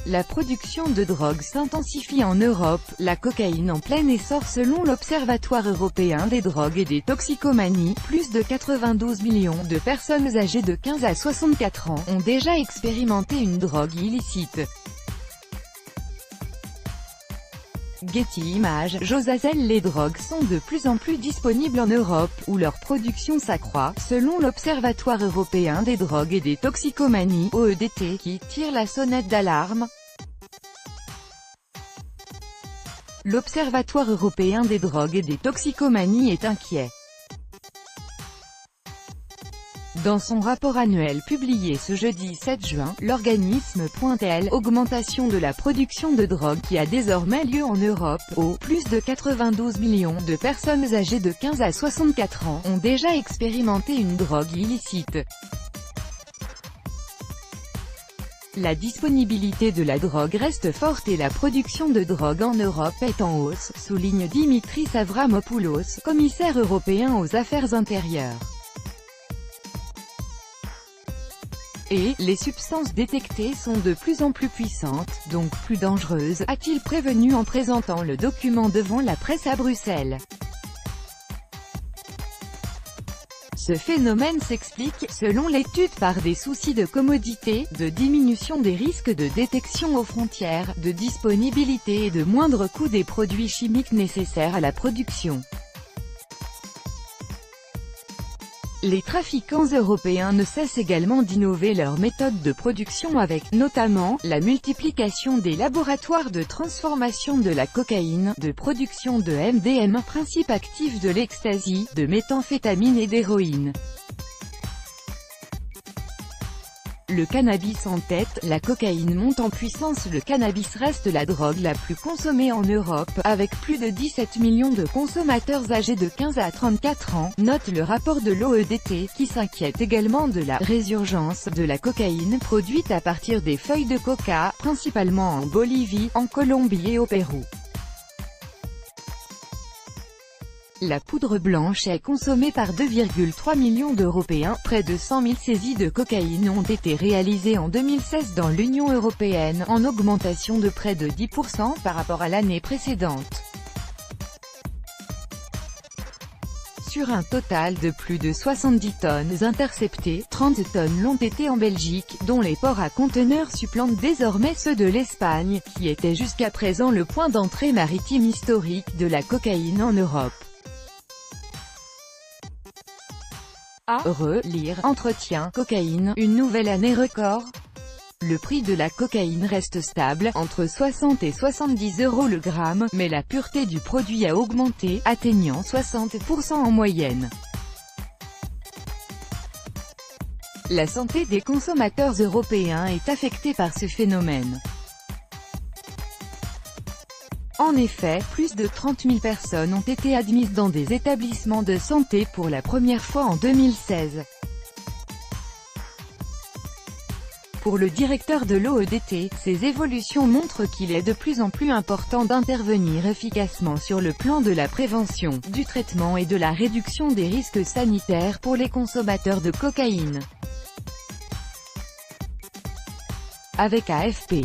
La production de drogue s'intensifie en Europe, la cocaïne en plein essor selon l'Observatoire européen des drogues et des toxicomanies. Plus de 92 millions de personnes âgées de 15 à 64 ans ont déjà expérimenté une drogue illicite. Getty Images, Josazel. Les drogues sont de plus en plus disponibles en Europe, où leur production s'accroît, selon l'Observatoire européen des drogues et des toxicomanies, OEDT, qui tire la sonnette d'alarme. L'Observatoire européen des drogues et des toxicomanies est inquiet. Dans son rapport annuel publié ce jeudi 7 juin, l'organisme pointe l'augmentation de la production de drogue qui a désormais lieu en Europe, où plus de 92 millions de personnes âgées de 15 à 64 ans ont déjà expérimenté une drogue illicite. La disponibilité de la drogue reste forte et la production de drogue en Europe est en hausse, souligne Dimitris Avramopoulos, commissaire européen aux affaires intérieures. Et, les substances détectées sont de plus en plus puissantes, donc plus dangereuses, a-t-il prévenu en présentant le document devant la presse à Bruxelles. Ce phénomène s'explique, selon l'étude, par des soucis de commodité, de diminution des risques de détection aux frontières, de disponibilité et de moindre coût des produits chimiques nécessaires à la production. Les trafiquants européens ne cessent également d'innover leurs méthodes de production avec, notamment, la multiplication des laboratoires de transformation de la cocaïne, de production de MDMA, principe actif de l'ecstasy, de méthamphétamine et d'héroïne. Le cannabis en tête, la cocaïne monte en puissance. Le cannabis reste la drogue la plus consommée en Europe, avec plus de 17 millions de consommateurs âgés de 15 à 34 ans, note le rapport de l'OEDT, qui s'inquiète également de la résurgence de la cocaïne produite à partir des feuilles de coca, principalement en Bolivie, en Colombie et au Pérou. La poudre blanche est consommée par 2,3 millions d'Européens. Près de 100 000 saisies de cocaïne ont été réalisées en 2016 dans l'Union européenne, en augmentation de près de 10% par rapport à l'année précédente. Sur un total de plus de 70 tonnes interceptées, 30 tonnes l'ont été en Belgique, dont les ports à conteneurs supplantent désormais ceux de l'Espagne, qui était jusqu'à présent le point d'entrée maritime historique de la cocaïne en Europe. Lire, entretien, cocaïne, une nouvelle année record. Le prix de la cocaïne reste stable, entre 60 et 70 € le gramme, mais la pureté du produit a augmenté, atteignant 60% en moyenne. La santé des consommateurs européens est affectée par ce phénomène. En effet, plus de 30 000 personnes ont été admises dans des établissements de santé pour la première fois en 2016. Pour le directeur de l'OEDT, ces évolutions montrent qu'il est de plus en plus important d'intervenir efficacement sur le plan de la prévention, du traitement et de la réduction des risques sanitaires pour les consommateurs de cocaïne. Avec AFP.